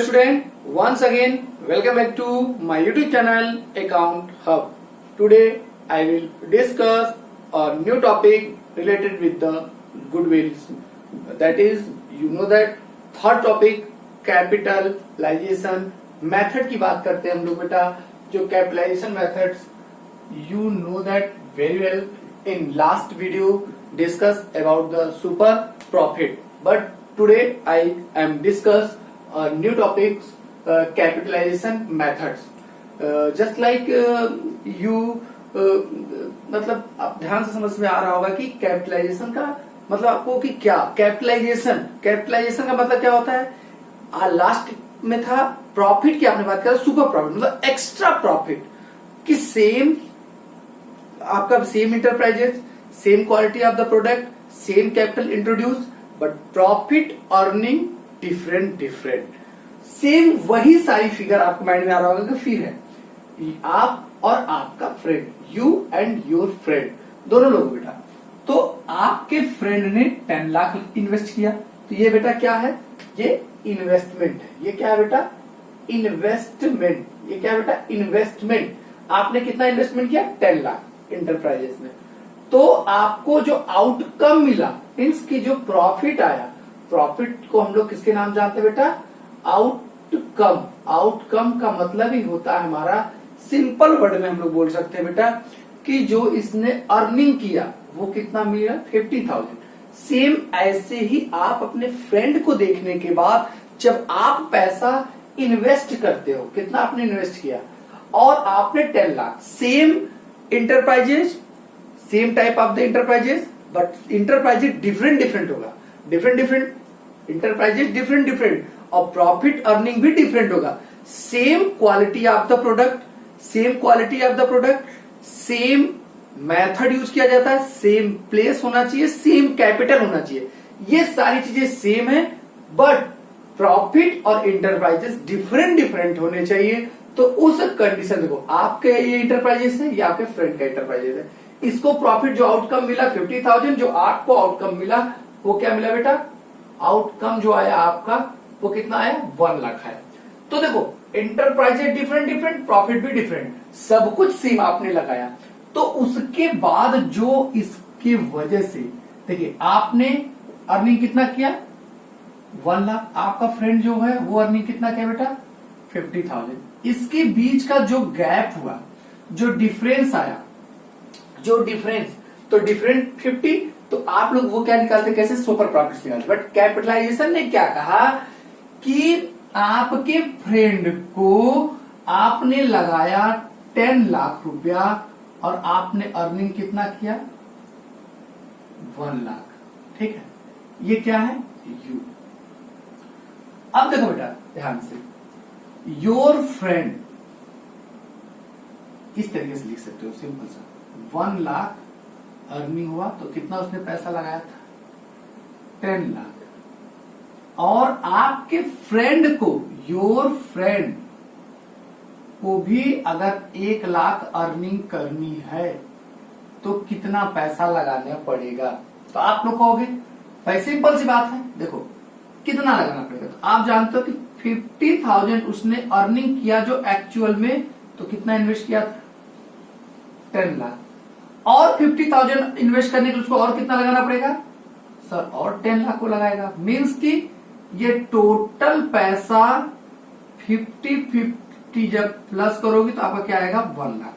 student, once again welcome back to my YouTube channel Account Hub. Today I will discuss a new topic related with the goodwills. That is, you know that third topic capitalization method की बात करते हैं हम लोग बेटा. जो capitalization methods, you know that very well. In last video discussed about the super profit, but today I am discuss new topics, capitalization methods. Just like you मतलब आप ध्यान से समझ में आ रहा होगा कि कैपिटलाइजेशन का मतलब आपको कि क्या कैपिटलाइजेशन का मतलब क्या होता है. लास्ट में था प्रॉफिट की आपने बात करा, सुपर प्रॉफिट मतलब एक्स्ट्रा प्रॉफिट कि सेम आपका same enterprises, same quality of the product, same capital introduce, but profit earning different. Same वही सारी फिगर आपको माइंड में आ रहा होगा कि फिर है आप और आपका friend, you and your friend, दोनों लोग बेटा. तो आपके फ्रेंड ने 10 लाख इन्वेस्ट किया, तो ये बेटा क्या है, ये इन्वेस्टमेंट है. ये क्या है बेटा, इन्वेस्टमेंट. ये क्या है बेटा, इन्वेस्टमेंट. आपने कितना इन्वेस्टमेंट किया, 10 लाख इंटरप्राइजेस में. तो आपको जो आउटकम मिला मीन्स की जो प्रॉफिट आया, प्रॉफिट को हम लोग किसके नाम जानते हैं बेटा, आउटकम. आउटकम का मतलब ही होता है हमारा, सिंपल वर्ड में हम लोग बोल सकते हैं बेटा कि जो इसने अर्निंग किया वो कितना मिला, 50,000. सेम ऐसे ही आप अपने फ्रेंड को देखने के बाद जब आप पैसा इन्वेस्ट करते हो, कितना आपने इन्वेस्ट किया और आपने 10 lakh, same enterprises, same type of the enterprises, but enterprises different होगा, डिफरेंट इंटरप्राइजेस डिफरेंट और प्रॉफिट अर्निंग भी डिफरेंट होगा. Same quality of the product, same method use किया जाता है, सेम प्लेस होना चाहिए, सेम कैपिटल होना चाहिए, ये सारी चीजें सेम है, बट प्रॉफिट और इंटरप्राइजेस डिफरेंट होने चाहिए. तो उस कंडीशन देखो, आपके ये इंटरप्राइजेस है, ये आपके फ्रेंड का इंटरप्राइजेस है. इसको प्रॉफिट जो आउटकम मिला 50,000, जो आपको आउटकम मिला वो क्या मिला बेटा, आउटकम जो आया आपका वो कितना आया, 1 लाख आया. तो देखो इंटरप्राइजेस डिफरेंट, प्रॉफिट भी डिफरेंट, सब कुछ सेम आपने लगाया. तो उसके बाद जो इसके वजह से देखिए आपने अर्निंग कितना किया, 1 लाख. आपका फ्रेंड जो है वो अर्निंग कितना किया बेटा, 50,000. इसके बीच का जो गैप हुआ, जो डिफरेंस आया, जो डिफरेंस, तो डिफरेंट 50. तो आप लोग वो क्या निकालते, कैसे, सुपर प्रॉफिट निकालते. बट कैपिटलाइजेशन ने क्या कहा कि आपके फ्रेंड को आपने लगाया 10 लाख रुपया और आपने अर्निंग कितना किया, 1 लाख. ठीक है, ये क्या है, यू. अब देखो बेटा ध्यान से, योर फ्रेंड इस तरीके से लिख सकते हो सिंपल सा. 1 लाख अर्निंग हुआ तो कितना उसने पैसा लगाया था, 10 लाख. और आपके फ्रेंड को, योर फ्रेंड को भी अगर 1 लाख अर्निंग करनी है तो कितना पैसा लगाना पड़ेगा. तो आप लोग कहोगे भाई सिंपल सी बात है, देखो कितना लगाना पड़ेगा. तो आप जानते हो कि 50,000 उसने अर्निंग किया जो एक्चुअल में, तो कितना इन्वेस्ट किया था, 10 लाख. और 50,000 इन्वेस्ट करने के लिए उसको और कितना लगाना पड़ेगा सर, और 10 लाख को लगाएगा. मीन्स कि ये टोटल पैसा 50-50 जब प्लस करोगे तो आपका क्या आएगा, 1 लाख.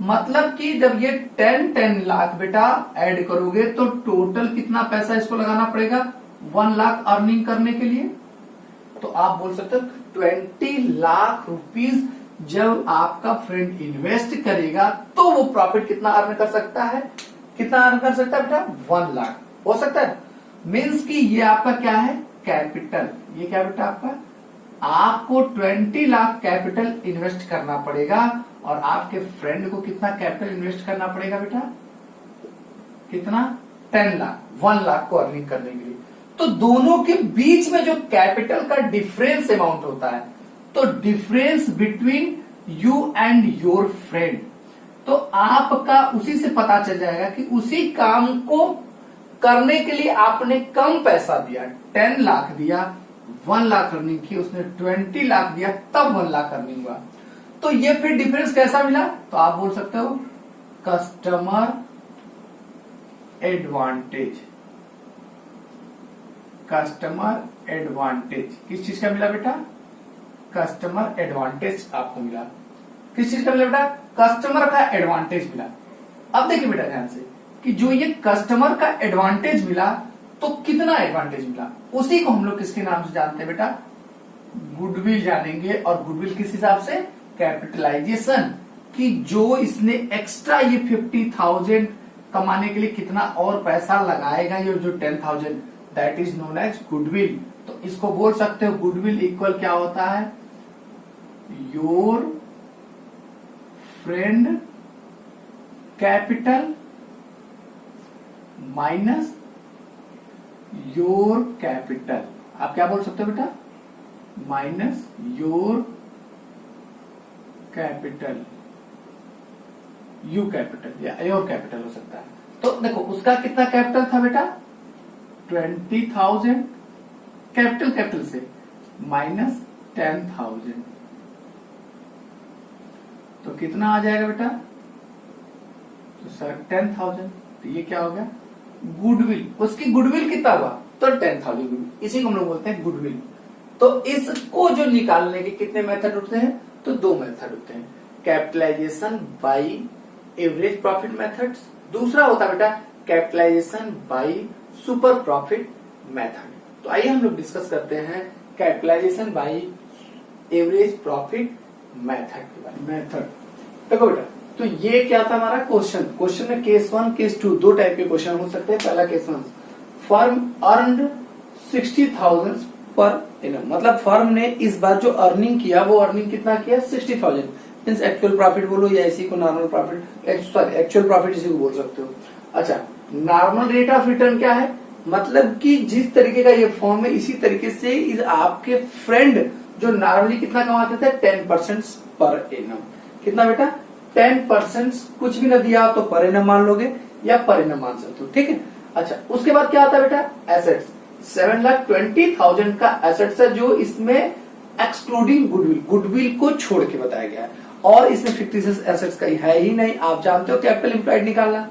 मतलब कि जब ये 10 लाख बेटा ऐड करोगे तो टोटल कितना पैसा इसको लगाना पड़ेगा, 1 लाख अर्निंग करने के लिए. तो आप बोल सकते हो 20 लाख रुपीज जब आपका फ्रेंड इन्वेस्ट करेगा तो वो प्रॉफिट कितना अर्न कर सकता है, कितना अर्न कर सकता है बेटा, 1 लाख हो सकता है. मीन्स कि ये आपका क्या है, कैपिटल. ये क्या बेटा आपका, आपको 20 लाख कैपिटल इन्वेस्ट करना पड़ेगा और आपके फ्रेंड को कितना कैपिटल इन्वेस्ट करना पड़ेगा बेटा, कितना, 10 लाख, 1 लाख को अर्निंग करने के लिए. तो दोनों के बीच में जो कैपिटल का डिफरेंस अमाउंट होता है, तो difference between you and your friend, तो आपका उसी से पता चल जाएगा कि उसी काम को करने के लिए आपने कम पैसा दिया, 10 लाख दिया, 1 लाख अर्निंग की, उसने 20 लाख दिया तब 1 लाख अर्निंग हुआ। तो ये फिर डिफरेंस कैसा मिला? तो आप बोल सकते हो कस्टमर एडवांटेज। कस्टमर एडवांटेज किस चीज का मिला बेटा? कस्टमर एडवांटेज आपको मिला। किस चीज का मिला बेटा? कस्टमर का एडवांटेज मिला। अब देखिए बेटा ध्यान से कि जो ये कस्टमर का एडवांटेज मिला, तो कितना एडवांटेज मिला, उसी को हम लोग किसके नाम से जानते हैं बेटा? गुडविल जानेंगे। और गुडविल किस हिसाब से? कैपिटलाइजेशन, कि जो इसने एक्स्ट्रा ये 50,000 कमाने के लिए कितना और पैसा लगाएगा, ये जो 10,000, that is known as goodwill. तो इसको बोल सकते हो गुडविल इक्वल क्या होता है? Your friend capital minus your capital. आप क्या बोल सकते हो बेटा? Minus your capital, you capital या योर कैपिटल हो सकता है। तो देखो उसका कितना कैपिटल था बेटा? 20,000 कैपिटल से माइनस 10,000, तो कितना आ जाएगा बेटा? तो सर 10,000। तो ये क्या हो गया? गुडविल। उसकी गुडविल कितना हुआ? तो 10,000 गुडविल। इसी को हम लोग बोलते हैं गुडविल। तो इसको जो निकालने के कितने मेथड होते हैं? तो 2 मेथड होते हैं, capitalisation by average profit methods, दूसरा होता है बेटा capitalisation by super profit method. तो आइए हम लोग डिस्कस करते हैं capitalisation by average profit method के बारे में। मेथड देखो बेटा, तो ये क्या था हमारा क्वेश्चन में केस 1 केस 2 दो टाइप के क्वेश्चन हो सकते हैं। पहला case 1, firm earned 60,000 per annum, मतलब फर्म ने इस बार जो अर्निंग किया वो अर्निंग कितना किया? 60,000। मींस एक्चुअल प्रॉफिट बोलो या इसी को normal profit, sorry actual profit इसी को बोल सकते हो। अच्छा, नॉर्मल रेट ऑफ रिटर्न क्या है? मतलब कि जिस तरीके का ये फॉर्म है इसी तरीके से आपके फ्रेंड जो नॉर्मली कितना कमाते थे? 10% पर एनम। कितना बेटा? 10%। कुछ भी ना दिया तो पर एनम मान लोगे या पर एनम मान सकते हो, ठीक है। अच्छा, उसके बाद क्या आता है बेटा? एसेट्स। 7,20,000 का एसेट्स है जो इसमें एक्सक्लूडिंग गुडविल को छोड़ के बताया गया है, और इसमें फिक्टिशियस एसेट्स का है ही नहीं। आप जानते हो कैपिटल एम्प्लॉयड निकालना,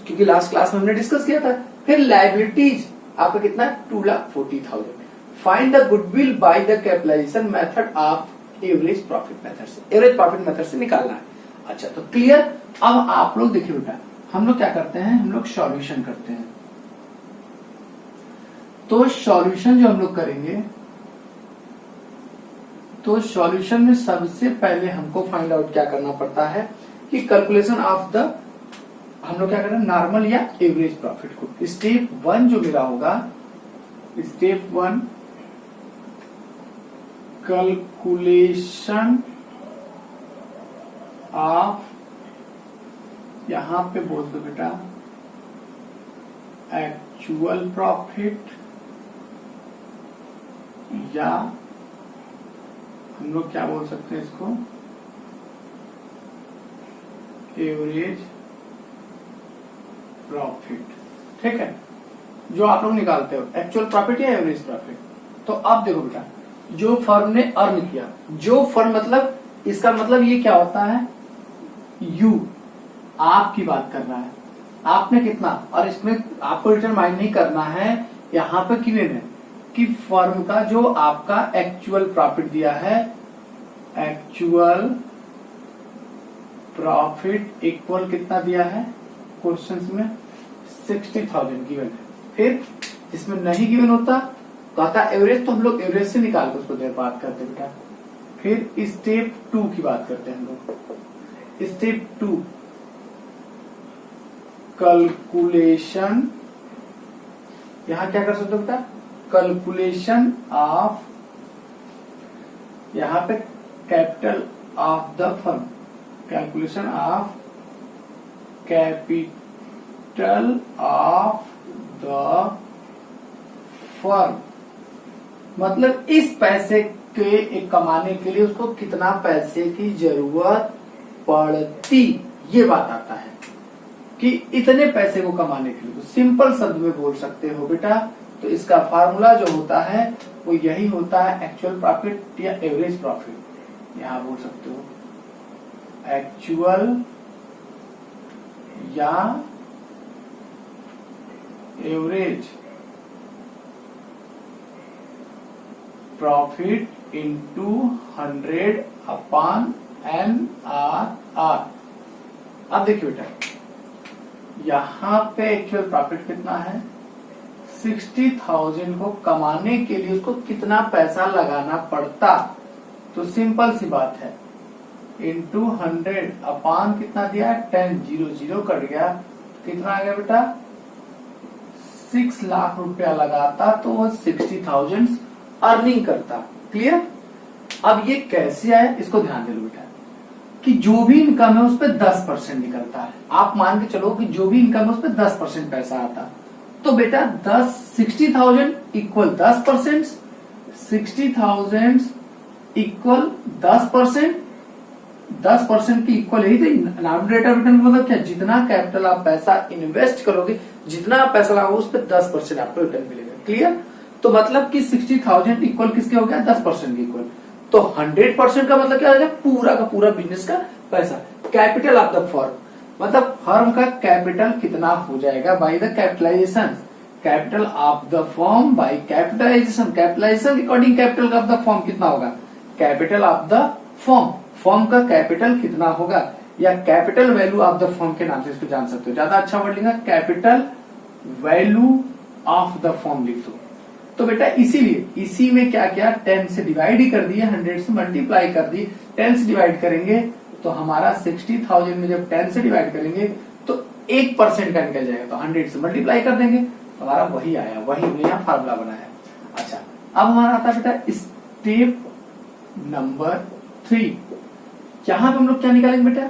क्योंकि लास्ट क्लास में हमने डिस्कस किया था। फिर लायबिलिटीज आपका कितना? 2,40,000। Find the goodwill by the capitalisation method of average profit method से, एवरेज प्रॉफिट मेथड से निकालना है। अच्छा, तो क्लियर। अब आप लोग देखिए बेटा, हम लोग क्या करते हैं? हम लोग सॉल्यूशन करते हैं। तो सॉल्यूशन जो हम लोग करेंगे, तो सॉल्यूशन में सबसे पहले हमको फाइंड आउट क्या करना पड़ता है कि कैलकुलेशन ऑफ द, हम लोग क्या कर रहे हैं? नॉर्मल या एवरेज प्रॉफिट को। स्टेप 1 जो मेरा होगा, स्टेप 1 कैलकुलेशन ऑफ, यहां पे बोल दो बेटा एक्चुअल प्रॉफिट, या हम लोग क्या बोल सकते हैं इसको? एवरेज प्रॉफिट, ठीक है, जो आप लोग निकालते हो एक्चुअल प्रॉफिट या एवरेज प्रॉफिट। तो अब देखो बेटा, जो फर्म ने अर्न किया, जो फर्म मतलब इसका मतलब ये क्या होता है? यू आपकी बात कर रहा है, आपने कितना, और इसमें आपको रिटर्न माइंड नहीं करना है, यहां पर गिवन है कि फर्म का जो आपका एक्चुअल प्रॉफिट दिया है, एक्चुअल प्रॉफिट इक्वल कितना दिया है क्वेश्चंस में? 60,000 गिवन है। फिर इसमें नहीं गिवन होता, कहता एवरेज, तो हम लोग एवरेज से निकाल के उसको देर बात करते बेटा। फिर स्टेप 2 की बात करते हैं हम लोग। स्टेप 2 कैलकुलेशन, यहां क्या कर सकते हो बेटा? कैलकुलेशन ऑफ, यहां पे capital of the firm, calculation of capital of the firm, मतलब इस पैसे के कमाने के लिए उसको कितना पैसे की जरूरत पड़ती, ये बात आता है कि इतने पैसे को कमाने के लिए। तो सिंपल शब्द में बोल सकते हो बेटा तो इसका फार्मूला जो होता है वो यही होता है, एक्चुअल प्रॉफिट या एवरेज प्रॉफिट। यहां बोल सकते हो एक्चुअल या average profit into 100 upon NRR। अब देखिए बेटा, यहां पे एक्चुअल प्रॉफिट कितना है, 60,000 को कमाने के लिए उसको कितना पैसा लगाना पड़ता, तो सिंपल सी बात है, इंटू 100 अपॉन कितना दिया है 10, 0 कट गया, कितना आ गया बेटा 6 लाख रुपया लगाता तो वो 60,000 अर्निंग करता। क्लियर। अब ये कैसे आया, इसको ध्यान दे लो बेटा, कि जो भी इनकम है उस पर 10% निकलता है। आप मान के चलो कि जो भी इनकम है उस पर 10% पैसा आता, तो बेटा 60,000 इक्वल 10%, 60,000 इक्वल 10%, 10% की इक्वल यही थे डिनोमिनेटर रिटर्न। मतलब क्या, जितना कैपिटल आप पैसा इन्वेस्ट करोगे, जितना आप पैसा लगाओगे उस पर 10% आपको रिटर्न मिलेगा। क्लियर। तो मतलब कि 60,000 इक्वल किसके हो गया, 10% के इक्वल। तो 100% का मतलब क्या हो जाएगा, पूरा का पूरा बिजनेस का पैसा। कैपिटल ऑफ द फर्म, मतलब फर्म का कैपिटल कितना हो जाएगा by the capitalisation, capital of the firm by capitalisation, capitalisation according capital of the firm कितना होगा, capital of the firm, firm का कैपिटल कितना होगा, या capital value of the firm के नाम से इसको जान सकते हो। ज्यादा अच्छा वर्ड लिखा, capital value of the firm लिख दो। तो बेटा इसीलिए इसी में क्या किया, 10 से डिवाइड ही कर दिया, 100 से मल्टीप्लाई कर दी, 10 से डिवाइड करेंगे तो हमारा 60,000 में जब 10 से डिवाइड करेंगे तो 1% का निकल जाएगा, तो 100 से मल्टीप्लाई कर देंगे, हमारा वही आया, वही हमने यहाँ फार्मूला बनाया। अच्छा, अब हमारा आता है बेटा स्टेप नंबर 3। यहां पे हम लोग क्या निकालेंगे बेटा,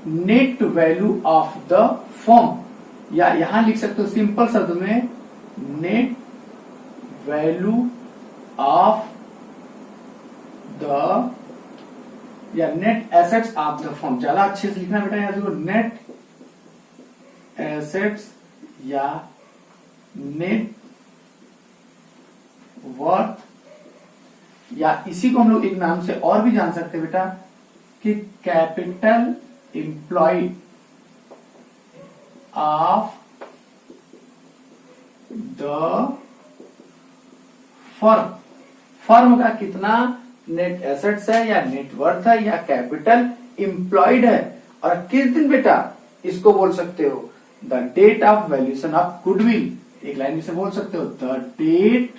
net value of the firm, या यहां लिख सकते हो सिंपल शब्द में नेट वैल्यू ऑफ द, या net assets of the firm. ज्यादा अच्छे से लिखना बेटा, यहां देखो नेट एसेट्स या नेट वर्थ, या इसी को हम लोग एक नाम से और भी जान सकते हैं बेटा कि capital employed of the firm. Firm का कितना नेट एसेट्स है या नेट वर्थ है या कैपिटल एम्प्लॉयड है, और किस दिन बेटा, इसको बोल सकते हो the date of valuation of goodwill. एक लाइन से बोल सकते हो the date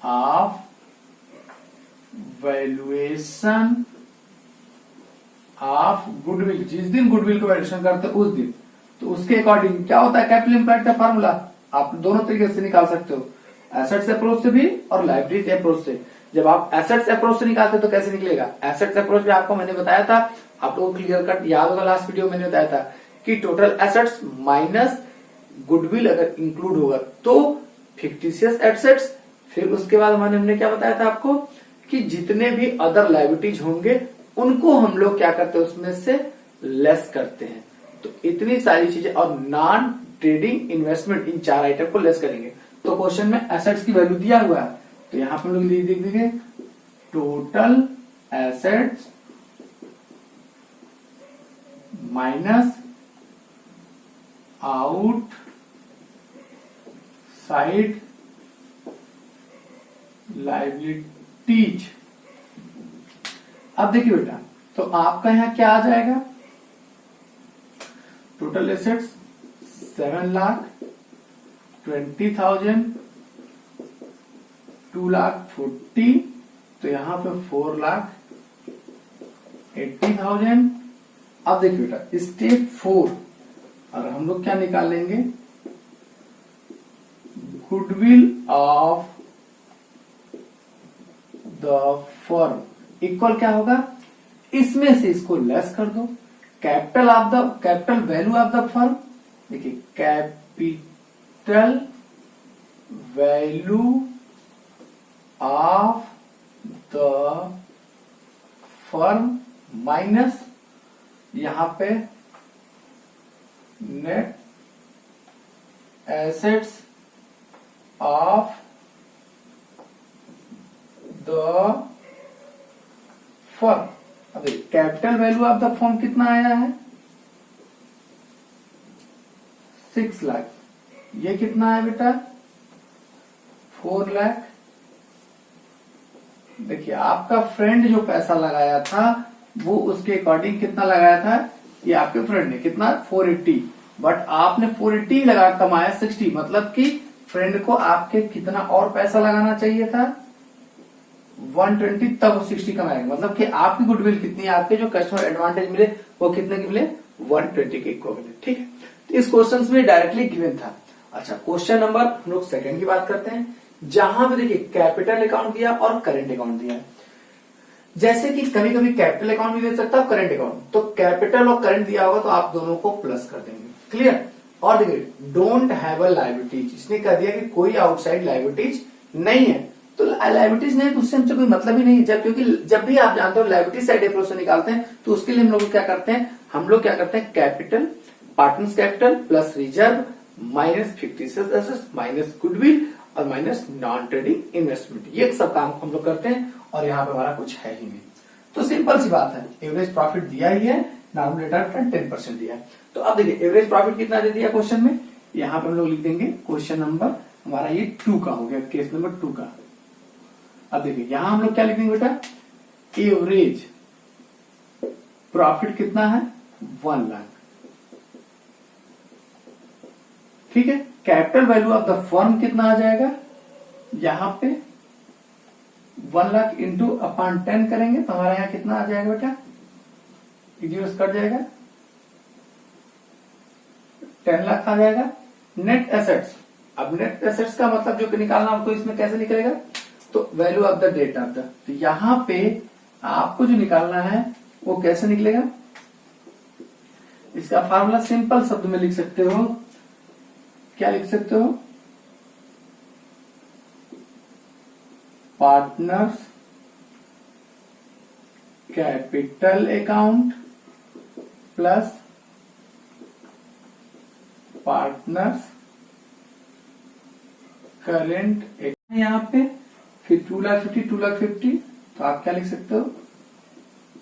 of valuation of goodwill, जिस दिन गुडविल को वैल्यूएशन करते हैं उस दिन। तो उसके अकॉर्डिंग क्या होता है कैपिटल एम्प्लॉयड का फार्मूला, आप दोनों तरीके से निकाल सकते हो, एसेट्स अप्रोच से भी और लायबिलिटी अप्रोच से। जब आप एसेट्स अप्रोच से निकालते तो कैसे निकलेगा, एसेट्स अप्रोच में आपको मैंने बताया था, आप लोगों को क्लियर कट याद होगा, लास्ट वीडियो मैंने बताया था कि टोटल एसेट्स माइनस गुडविल अगर इंक्लूड होगा तो फिक्टिशियस एसेट्स, फिर उसके बाद हमने क्या बताया था आपको कि जितने भी अदर लायबिलिटीज होंगे उनको हम लोग क्या करते हैं उसमें से लेस करते हैं। तो इतनी सारी चीजें और नॉन ट्रेडिंग इन्वेस्टमेंट, इन 4 आइटम को लेस करेंगे। तो क्वेश्चन में एसेट्स की वैल्यू दिया हुआ है, तो यहां पर लोग लिख देंगे total assets minus out side liabilities. अब देखिए बेटा, तो आपका यहां क्या आ जाएगा, टोटल एसेट्स 7,20,000, 2,40,000, तो यहां पे 4,80,000। अब देखिए बेटा स्टेप 4, और हम लोग क्या निकाल लेंगे, goodwill of the firm equal क्या होगा, इसमें से इसको लेस कर दो, capital value of the firm, देखिए capital value of the firm minus यहां पे net assets of the firm. अब capital value of the firm कितना आया है 6 लाख। ये कितना है बेटा 4 लाख। देखिए आपका फ्रेंड जो पैसा लगाया था वो उसके अकॉर्डिंग कितना लगाया था, ये आपके फ्रेंड ने कितना 480, बट आपने 480 लगा कमाया 60, मतलब कि फ्रेंड को आपके कितना और पैसा लगाना चाहिए था 120, तब वो 60 कमाएगा। मतलब कि आपकी गुडविल कितनी है, आपके जो कस्टमर एडवांटेज मिले वो कितने के मिले 120 के इक्विवेलेंट। ठीक है, तो इस क्वेश्चन में डायरेक्टली गिवन था। अच्छा क्वेश्चन नंबर हम लोग सेकंड की बात करते हैं, जहां पे देखिए कैपिटल अकाउंट दिया और करेंट अकाउंट दिया। जैसे कि कभी कभी कैपिटल अकाउंट भी दे सकता है करेंट अकाउंट, तो कैपिटल और करेंट दिया होगा तो आप दोनों को प्लस कर देंगे। क्लियर। और देखिए डोंट हैव अ लायबिलिटीज, इसने कह दिया कि कोई आउटसाइड लायबिलिटीज नहीं है, तो लायबिलिटीज नहीं है तो उससे हमसे कोई मतलब ही नहीं है। क्योंकि जब भी आप जानते हो लायबिलिटी साइड अप्रोच से निकालते हैं तो उसके लिए हम लोग क्या करते हैं, capital partners capital plus reserve minus fictitious assets minus goodwill और माइनस नॉन ट्रेडिंग इन्वेस्टमेंट, ये सब काम हम लोग करते हैं। और यहाँ पे हमारा कुछ है ही नहीं, तो सिंपल सी बात है, एवरेज प्रॉफिट दिया ही है, नॉर्मल रेट ऑफ रिटर्न 10% दिया है। तो अब देखिए एवरेज प्रॉफिट कितना दे दिया क्वेश्चन में, यहाँ पे हम लोग लिख देंगे क्वेश्चन नंबर हमारा ये 2 का हो गया, केस नंबर 2 का। अब देखिए यहां हम लोग क्या लिखेंगे बेटा, एवरेज प्रॉफिट कितना है 1 लाख। ठीक है, capital value of the firm कितना आ जाएगा, यहां पे 1 लाख इंटू अपॉन 10 करेंगे तो हमारे यहां कितना आ जाएगा बेटा, जीरो कट जाएगा 10 लाख आ जाएगा। नेट एसेट्स, अब नेट एसेट्स का मतलब जो निकालना आपको इसमें कैसे निकलेगा, तो value of the date of the, तो यहां पे आपको जो निकालना है वो कैसे निकलेगा, इसका फार्मूला सिंपल शब्द में लिख सकते हो, क्या लिख सकते हो, partners capital account plus partners current, यहां पे फिर 2,50,2,50, तो आप क्या लिख सकते हो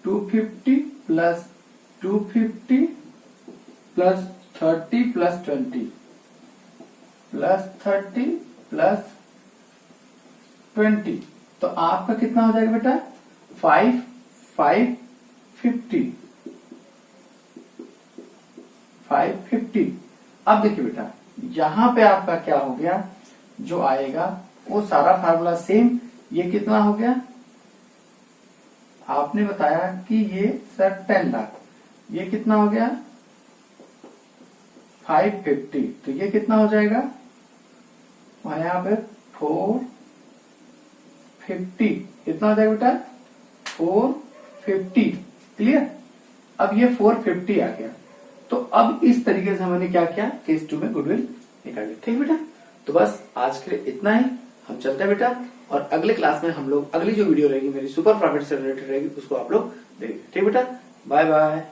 250 plus 250 plus 30 plus 20 plus 30 plus 20, तो आपका कितना हो जाएगा बेटा 550। अब देखिए बेटा यहां पे आपका क्या हो गया, जो आएगा वो सारा फार्मूला सेम, ये कितना हो गया, आपने बताया कि ये सर 10 लाख, ये कितना हो गया 550, तो ये कितना हो जाएगा यहाँ पे 450, कितना हो जाएगा बेटा 450। क्लियर। अब ये 450 आ गया, तो अब इस तरीके से हमने क्या किया, केस 2 में गुडविल निकाली। ठीक बेटा, तो बस आज के लिए इतना ही, हम चलते हैं बेटा, और अगले क्लास में हम लोग अगली जो वीडियो रहेगी मेरी सुपर प्रॉफिट से रिलेटेड रहेगी, उसको आप लोग देखेंगे। ठीक बेटा, बाय बाय।